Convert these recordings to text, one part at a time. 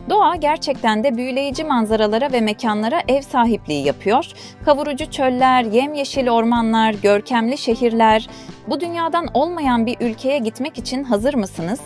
Doğa gerçekten de büyüleyici manzaralara ve mekanlara ev sahipliği yapıyor. Kavurucu çöller, yemyeşil ormanlar, görkemli şehirler. Bu dünyadan olmayan bir ülkeye gitmek için hazır mısınız?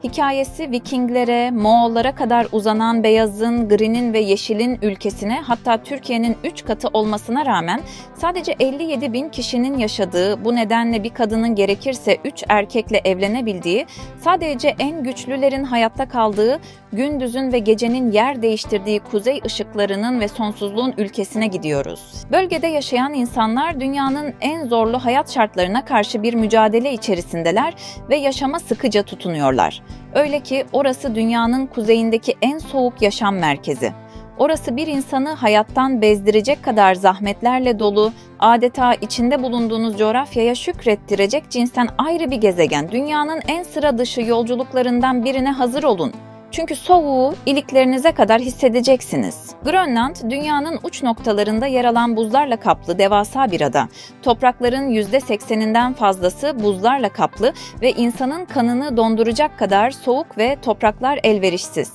Hikayesi Vikinglere, Moğollara kadar uzanan beyazın, grinin ve yeşilin ülkesine, hatta Türkiye'nin 3 katı olmasına rağmen sadece 57 bin kişinin yaşadığı, bu nedenle bir kadının gerekirse 3 erkekle evlenebildiği, sadece en güçlülerin hayatta kaldığı, gündüzün ve gecenin yer değiştirdiği kuzey ışıklarının ve sonsuzluğun ülkesine gidiyoruz. Bölgede yaşayan insanlar dünyanın en zorlu hayat şartlarına karşı bir mücadele içerisindeler ve yaşama sıkıca tutunuyorlar. Öyle ki orası dünyanın kuzeyindeki en soğuk yaşam merkezi. Orası bir insanı hayattan bezdirecek kadar zahmetlerle dolu, adeta içinde bulunduğunuz coğrafyaya şükrettirecek cinsten ayrı bir gezegen. Dünyanın en sıra dışı yolculuklarından birine hazır olun. Çünkü soğuğu iliklerinize kadar hissedeceksiniz. Grönland, dünyanın uç noktalarında yer alan buzlarla kaplı devasa bir ada. Toprakların %80'inden fazlası buzlarla kaplı ve insanın kanını donduracak kadar soğuk ve topraklar elverişsiz.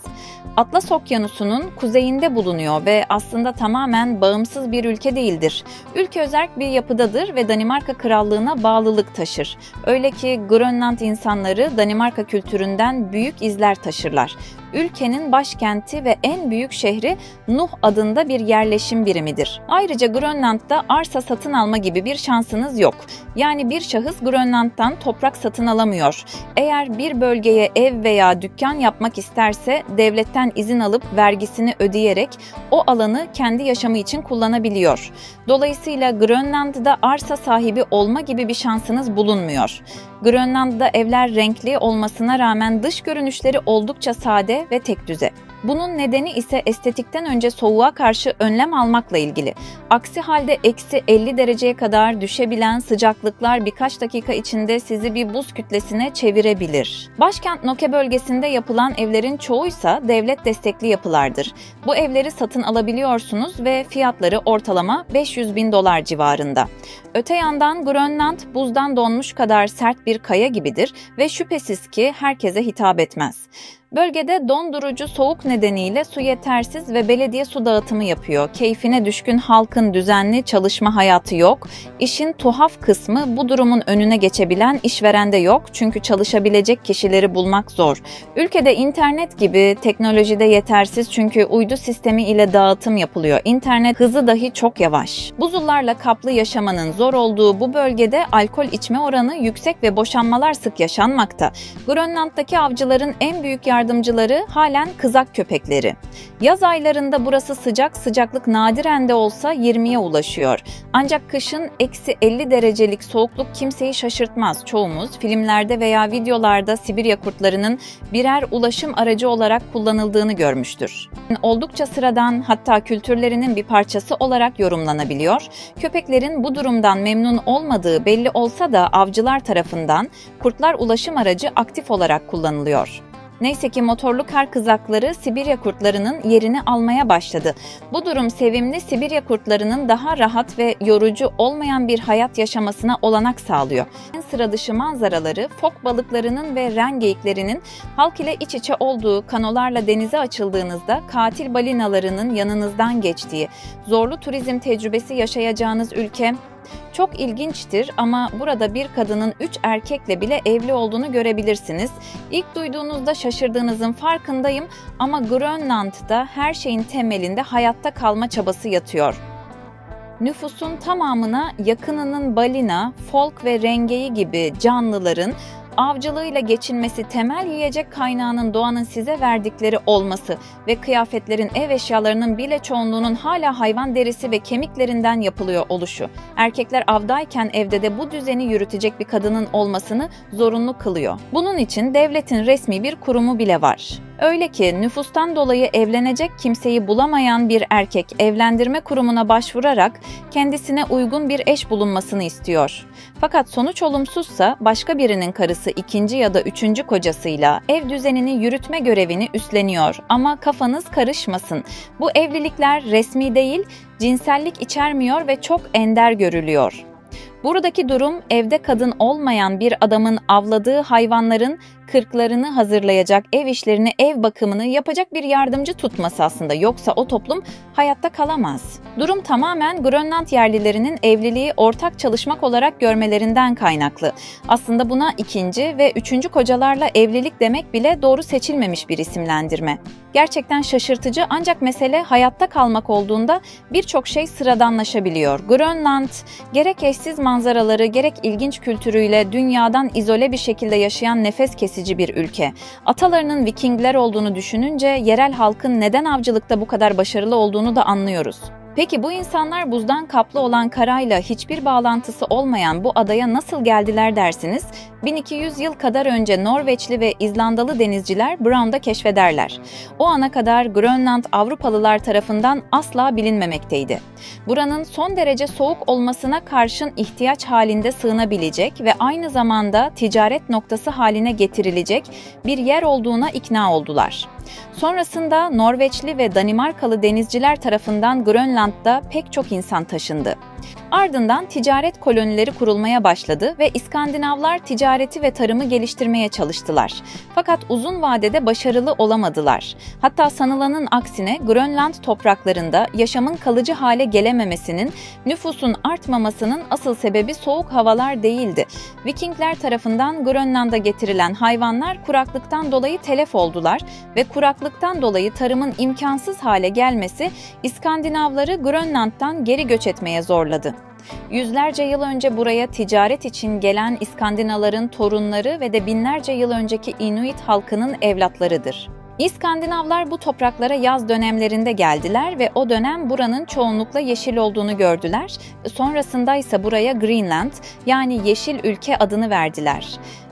Atlas Okyanusu'nun kuzeyinde bulunuyor ve aslında tamamen bağımsız bir ülke değildir. Ülke özerk bir yapıdadır ve Danimarka Krallığı'na bağlılık taşır. Öyle ki Grönland insanları Danimarka kültüründen büyük izler taşırlar. Ülkenin başkenti ve en büyük şehri Nuuk adında bir yerleşim birimidir. Ayrıca Grönland'da arsa satın alma gibi bir şansınız yok. Yani bir şahıs Grönland'dan toprak satın alamıyor. Eğer bir bölgeye ev veya dükkan yapmak isterse devletten izin alıp vergisini ödeyerek o alanı kendi yaşamı için kullanabiliyor. Dolayısıyla Grönland'da arsa sahibi olma gibi bir şansınız bulunmuyor. Grönland'da evler renkli olmasına rağmen dış görünüşleri oldukça sade ve tekdüze. Bunun nedeni ise estetikten önce soğuğa karşı önlem almakla ilgili. Aksi halde eksi 50 dereceye kadar düşebilen sıcaklıklar birkaç dakika içinde sizi bir buz kütlesine çevirebilir. Başkent Nuuk bölgesinde yapılan evlerin çoğuysa devlet destekli yapılardır. Bu evleri satın alabiliyorsunuz ve fiyatları ortalama $500.000 civarında. Öte yandan Grönland buzdan donmuş kadar sert bir kaya gibidir ve şüphesiz ki herkese hitap etmez. Bölgede dondurucu soğuk nedeniyle su yetersiz ve belediye su dağıtımı yapıyor. Keyfine düşkün halkın düzenli çalışma hayatı yok. İşin tuhaf kısmı bu durumun önüne geçebilen işveren de yok. Çünkü çalışabilecek kişileri bulmak zor. Ülkede internet gibi teknolojide yetersiz çünkü uydu sistemi ile dağıtım yapılıyor. İnternet hızı dahi çok yavaş. Buzullarla kaplı yaşamanın zor olduğu bu bölgede alkol içme oranı yüksek ve boşanmalar sık yaşanmakta. Grönland'daki avcıların en büyük yardımcıları halen kızak köpekleri. Yaz aylarında burası sıcak, sıcaklık nadiren de olsa 20'ye ulaşıyor. Ancak kışın eksi 50 derecelik soğukluk kimseyi şaşırtmaz. Çoğumuz filmlerde veya videolarda Sibirya kurtlarının birer ulaşım aracı olarak kullanıldığını görmüştür. Oldukça sıradan, hatta kültürlerinin bir parçası olarak yorumlanabiliyor. Köpeklerin bu durumdan memnun olmadığı belli olsa da avcılar tarafından kurtlar ulaşım aracı aktif olarak kullanılıyor. Neyse ki motorlu kar kızakları Sibirya kurtlarının yerini almaya başladı. Bu durum sevimli Sibirya kurtlarının daha rahat ve yorucu olmayan bir hayat yaşamasına olanak sağlıyor. En sıra dışı manzaraları fok balıklarının ve ren geyiklerinin halk ile iç içe olduğu, kanolarla denize açıldığınızda katil balinalarının yanınızdan geçtiği, zorlu turizm tecrübesi yaşayacağınız ülke çok ilginçtir ama burada bir kadının 3 erkekle bile evli olduğunu görebilirsiniz. İlk duyduğunuzda şaşırdığınızın farkındayım ama Grönland'da her şeyin temelinde hayatta kalma çabası yatıyor. Nüfusun tamamına yakınının balina, folk ve rengeyi gibi canlıların avcılığıyla geçinmesi, temel yiyecek kaynağının doğanın size verdikleri olması ve kıyafetlerin, ev eşyalarının bile çoğunluğunun hala hayvan derisi ve kemiklerinden yapılıyor oluşu. Erkekler avdayken evde de bu düzeni yürütecek bir kadının olmasını zorunlu kılıyor. Bunun için devletin resmi bir kurumu bile var. Öyle ki nüfustan dolayı evlenecek kimseyi bulamayan bir erkek evlendirme kurumuna başvurarak kendisine uygun bir eş bulunmasını istiyor. Fakat sonuç olumsuzsa başka birinin karısı ikinci ya da üçüncü kocasıyla ev düzenini yürütme görevini üstleniyor. Ama kafanız karışmasın. Bu evlilikler resmi değil, cinsellik içermiyor ve çok ender görülüyor. Buradaki durum evde kadın olmayan bir adamın avladığı hayvanların kırklarını hazırlayacak, ev işlerini, ev bakımını yapacak bir yardımcı tutması aslında. Yoksa o toplum hayatta kalamaz. Durum tamamen Grönland yerlilerinin evliliği ortak çalışmak olarak görmelerinden kaynaklı. Aslında buna ikinci ve üçüncü kocalarla evlilik demek bile doğru seçilmemiş bir isimlendirme. Gerçekten şaşırtıcı, ancak mesele hayatta kalmak olduğunda birçok şey sıradanlaşabiliyor. Grönland, gerek eşsiz manzaraları, gerek ilginç kültürüyle dünyadan izole bir şekilde yaşayan nefes kesici bir ülke. Atalarının Vikingler olduğunu düşününce yerel halkın neden avcılıkta bu kadar başarılı olduğunu da anlıyoruz. Peki bu insanlar buzdan kaplı olan karayla hiçbir bağlantısı olmayan bu adaya nasıl geldiler dersiniz? 1200 yıl kadar önce Norveçli ve İzlandalı denizciler Brown'da keşfederler. O ana kadar Grönland Avrupalılar tarafından asla bilinmemekteydi. Buranın son derece soğuk olmasına karşın ihtiyaç halinde sığınabilecek ve aynı zamanda ticaret noktası haline getirilecek bir yer olduğuna ikna oldular. Sonrasında Norveçli ve Danimarkalı denizciler tarafından Grönland'da pek çok insan taşındı. Ardından ticaret kolonileri kurulmaya başladı ve İskandinavlar ticareti ve tarımı geliştirmeye çalıştılar. Fakat uzun vadede başarılı olamadılar. Hatta sanılanın aksine Grönland topraklarında yaşamın kalıcı hale gelememesinin, nüfusun artmamasının asıl sebebi soğuk havalar değildi. Vikingler tarafından Grönland'a getirilen hayvanlar kuraklıktan dolayı telef oldular ve kuraklıktan dolayı tarımın imkansız hale gelmesi İskandinavları Grönland'dan geri göç etmeye zorladı. Yüzlerce yıl önce buraya ticaret için gelen İskandinavların torunları ve de binlerce yıl önceki Inuit halkının evlatlarıdır. İskandinavlar bu topraklara yaz dönemlerinde geldiler ve o dönem buranın çoğunlukla yeşil olduğunu gördüler. Sonrasında ise buraya Greenland, yani yeşil ülke adını verdiler.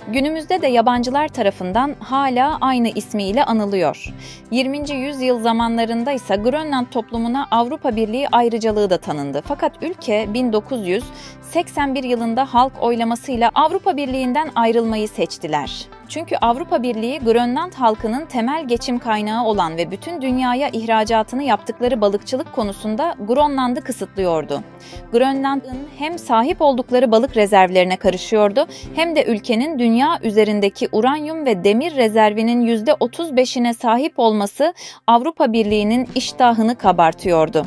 Günümüzde de yabancılar tarafından hala aynı ismiyle anılıyor. 20. yüzyıl zamanlarında ise Grönland toplumuna Avrupa Birliği ayrıcalığı da tanındı. Fakat ülke 1981 yılında halk oylamasıyla Avrupa Birliği'nden ayrılmayı seçtiler. Çünkü Avrupa Birliği, Grönland halkının temel geçim kaynağı olan ve bütün dünyaya ihracatını yaptıkları balıkçılık konusunda Grönland'ı kısıtlıyordu. Grönland'ın hem sahip oldukları balık rezervlerine karışıyordu, hem de ülkenin dünya üzerindeki uranyum ve demir rezervinin %35'ine sahip olması Avrupa Birliği'nin iştahını kabartıyordu.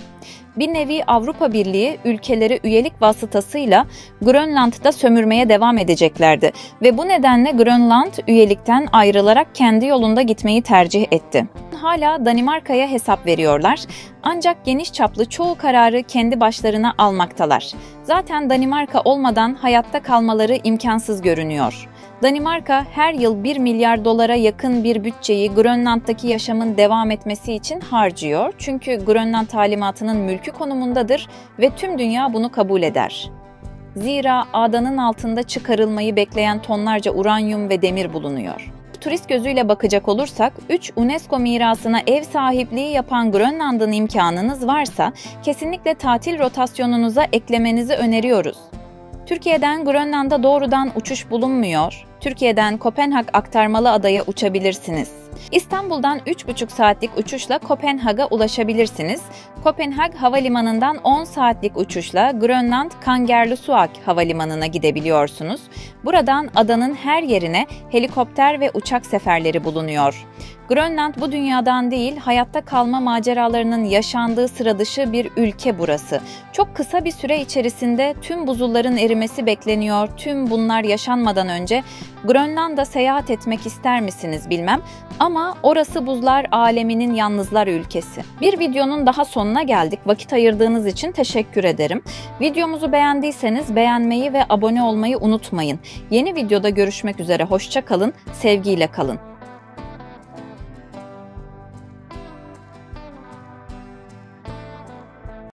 Bir nevi Avrupa Birliği ülkeleri üyelik vasıtasıyla Grönland'da sömürmeye devam edeceklerdi ve bu nedenle Grönland üyelikten ayrılarak kendi yolunda gitmeyi tercih etti. Hala Danimarka'ya hesap veriyorlar, ancak geniş çaplı çoğu kararı kendi başlarına almaktalar. Zaten Danimarka olmadan hayatta kalmaları imkansız görünüyor. Danimarka her yıl 1 milyar dolara yakın bir bütçeyi Grönland'daki yaşamın devam etmesi için harcıyor. Çünkü Grönland talimatının mülkü konumundadır ve tüm dünya bunu kabul eder. Zira adanın altında çıkarılmayı bekleyen tonlarca uranyum ve demir bulunuyor. Turist gözüyle bakacak olursak, 3 UNESCO mirasına ev sahipliği yapan Grönland'ın imkanınız varsa kesinlikle tatil rotasyonunuza eklemenizi öneriyoruz. Türkiye'den Grönland'a doğrudan uçuş bulunmuyor. Türkiye'den Kopenhag aktarmalı adaya uçabilirsiniz. İstanbul'dan 3,5 saatlik uçuşla Kopenhag'a ulaşabilirsiniz. Kopenhag Havalimanı'ndan 10 saatlik uçuşla Grönland Kangerlussuaq Havalimanı'na gidebiliyorsunuz. Buradan adanın her yerine helikopter ve uçak seferleri bulunuyor. Grönland bu dünyadan değil, hayatta kalma maceralarının yaşandığı sıra dışı bir ülke burası. Çok kısa bir süre içerisinde tüm buzulların erimesi bekleniyor. Tüm bunlar yaşanmadan önce Grönland'a seyahat etmek ister misiniz bilmem, ama orası buzlar aleminin yalnızlar ülkesi. Bir videonun daha sonuna geldik. Vakit ayırdığınız için teşekkür ederim. Videomuzu beğendiyseniz beğenmeyi ve abone olmayı unutmayın. Yeni videoda görüşmek üzere. Hoşça kalın, sevgiyle kalın.